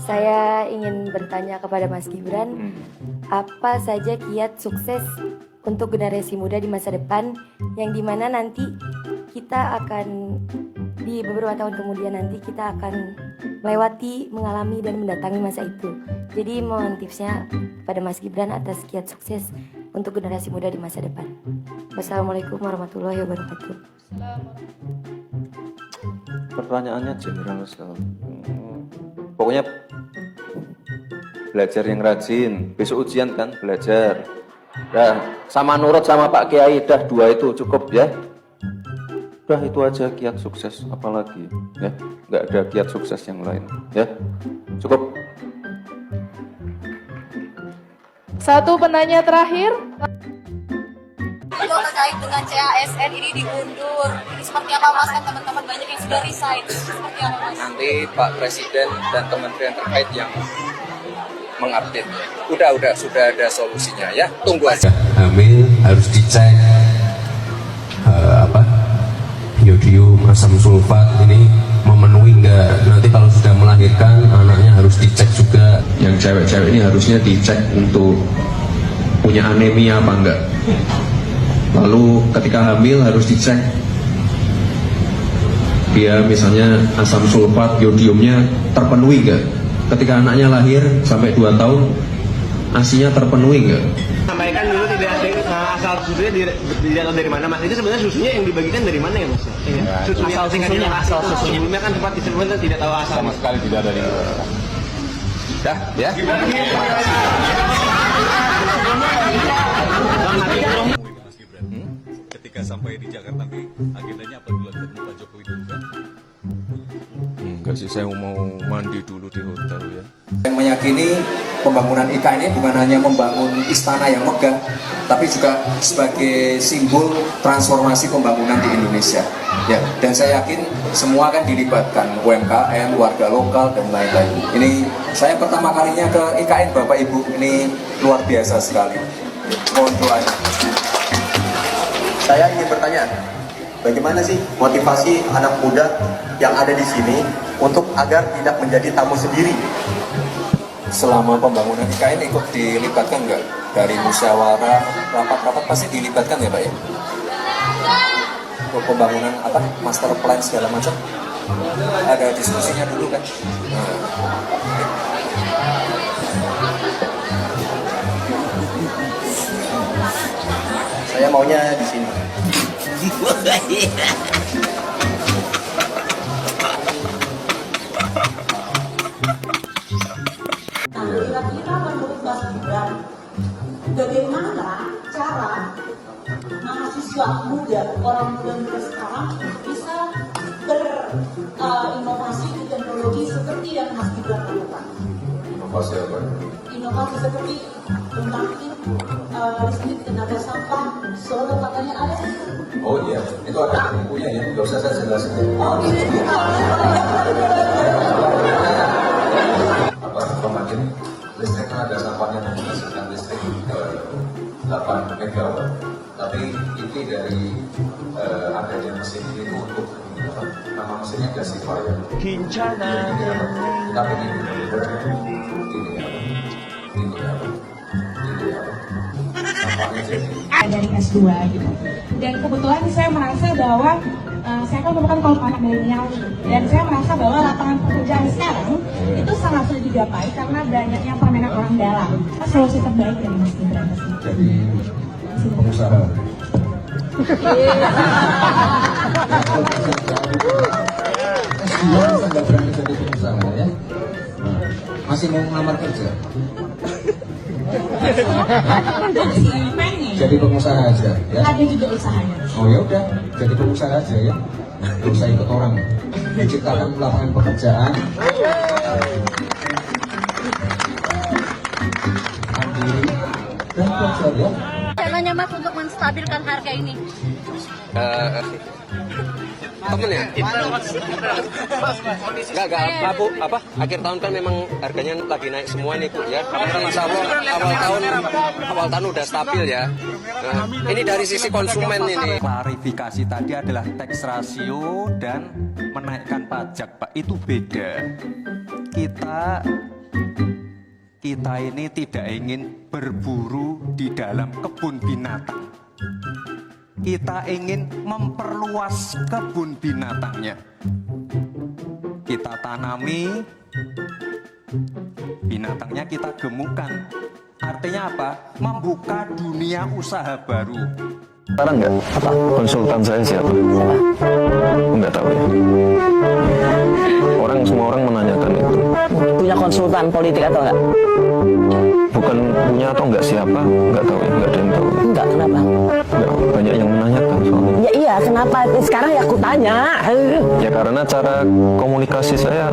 Saya ingin bertanya kepada Mas Gibran, apa saja kiat sukses untuk generasi muda di masa depan yang dimana nanti kita akan di beberapa tahun kemudian nanti kita akan melewati, mengalami dan mendatangi masa itu. Jadi mohon tipsnya pada Mas Gibran atas kiat sukses untuk generasi muda di masa depan. Wassalamualaikum warahmatullahi wabarakatuh. Pertanyaannya general sekali. Pokoknya belajar yang rajin. Besok ujian kan, belajar. Dah, sama nurut sama Pak Kiai, dah dua itu cukup ya. Udah itu aja kiat sukses, apalagi ya. Nggak ada kiat sukses yang lain ya. Cukup. Satu penanya terakhir. Itu terkait dengan CASN ini diundur. Ini seperti apa Mas? Kan teman-teman banyak yang sudah resign. Seperti apa Mas? Nanti Pak Presiden dan kementerian terkait yang mengupdate. Sudah ada solusinya ya. Tunggu aja. Hamil harus dicek iodium, asam sulfat ini memenuhi enggak. Nanti kalau sudah melahirkan anaknya harus dicek juga. Yang cewek-cewek ini harusnya dicek untuk punya anemia apa enggak. Lalu ketika hamil harus dicek dia misalnya asam sulfat, iodiumnya terpenuhi enggak. Ketika anaknya lahir sampai 2 tahun ASI-nya terpenuhi enggak? Sampaikan dulu tidak asal susunya dilihat dari mana Mas? Itu sebenarnya susunya yang dibagikan dari mana ya Mas? Ya, asal susunya. Sebelumnya kan sempat disebutkan tidak tahu asal. Sama sekali tidak ada yang. Dah ya. Ketika sampai di Jakarta nanti agendanya apa dulu ketemu Pak Jokowi dulu kan? Enggak sih, saya mau mandi dulu di hotel ya. Yang meyakini pembangunan IKN ini bukan hanya membangun istana yang megah, tapi juga sebagai simbol transformasi pembangunan di Indonesia. Ya, dan saya yakin semua akan dilibatkan, UMKM, warga lokal dan lain-lain. Ini saya pertama kalinya ke IKN Bapak Ibu, ini luar biasa sekali. Mohon doanya. Saya ingin bertanya, bagaimana sih motivasi anak muda yang ada di sini untuk agar tidak menjadi tamu sendiri? Selama pembangunan IKN ikut dilibatkan nggak? Dari musyawarah, rapat-rapat pasti dilibatkan ya Pak ya? Untuk pembangunan master plan segala macam? Ada diskusinya dulu kan? Saya maunya di sini. Kira-kira menurut Mas Gibran, bagaimana cara mahasiswa muda, orang muda sekarang bisa berinovasi di teknologi seperti yang Mas Gibran lakukan? Inovasi apa? Inovasi seperti membangkit listrik tenaga sampah, solar katanya ada. Oh iya, itu ada bukunya ya, nggak usah saya jelasin. Oh gitu. Pembangkit listrik kan ada sampahnya menghasilkan listrik 8 megawatt. Tapi inti dari adanya mesin ini untuk nama mesinnya gasifier. Tapi ini dari S2 gitu. Dan kebetulan saya merasa bahwa saya kan merupakan kaum anak milenial dan saya merasa bahwa lapangan pekerjaan sekarang itu sangat sulit digapai karena banyaknya permainan orang dalam. Solusi terbaik dari Mas Gibran. Jadi pengusaha. Nggak berani jadi pengusaha ya? Masih mau ngelamar kerja? Jadi pengusaha aja ya. Ada juga usahanya. Oh ya udah, jadi pengusaha aja ya. Nggak usah ikut orang. Menciptakan lapangan pekerjaan. Mandiri dan belajar ya. Caranya Mas untuk menstabilkan harga ini? Temen ya? Enggak, apa? Akhir tahun kan memang harganya lagi naik semua nih Bu ya. Insya Allah awal tahun udah stabil ya. Nah, ini dari sisi konsumen ini. Klarifikasi tadi adalah tax ratio dan menaikkan pajak Pak, itu beda. Kita kita ini tidak ingin berburu di dalam kebun binatang. Kita ingin memperluas kebun binatangnya. Kita tanami, binatangnya kita gemukkan. Artinya apa? Membuka dunia usaha baru. Sekarang nggak? Apa? Konsultan saya siapa? Nggak tahu ya. Semua orang menanyakan itu. Punya konsultan politik atau enggak? Bukan punya atau enggak siapa, nggak tahu ya, nggak ada yang tahu. Enggak, kenapa? Nggak, banyak yang menanyakan soalnya. Ya iya, kenapa? Sekarang ya aku tanya. Ya karena cara komunikasi saya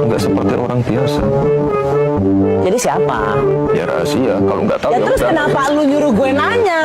nggak seperti orang biasa. Jadi siapa? Ya rahasia, kalau nggak tahu Ya ya terus udah. kenapa lu nyuruh gue nanya?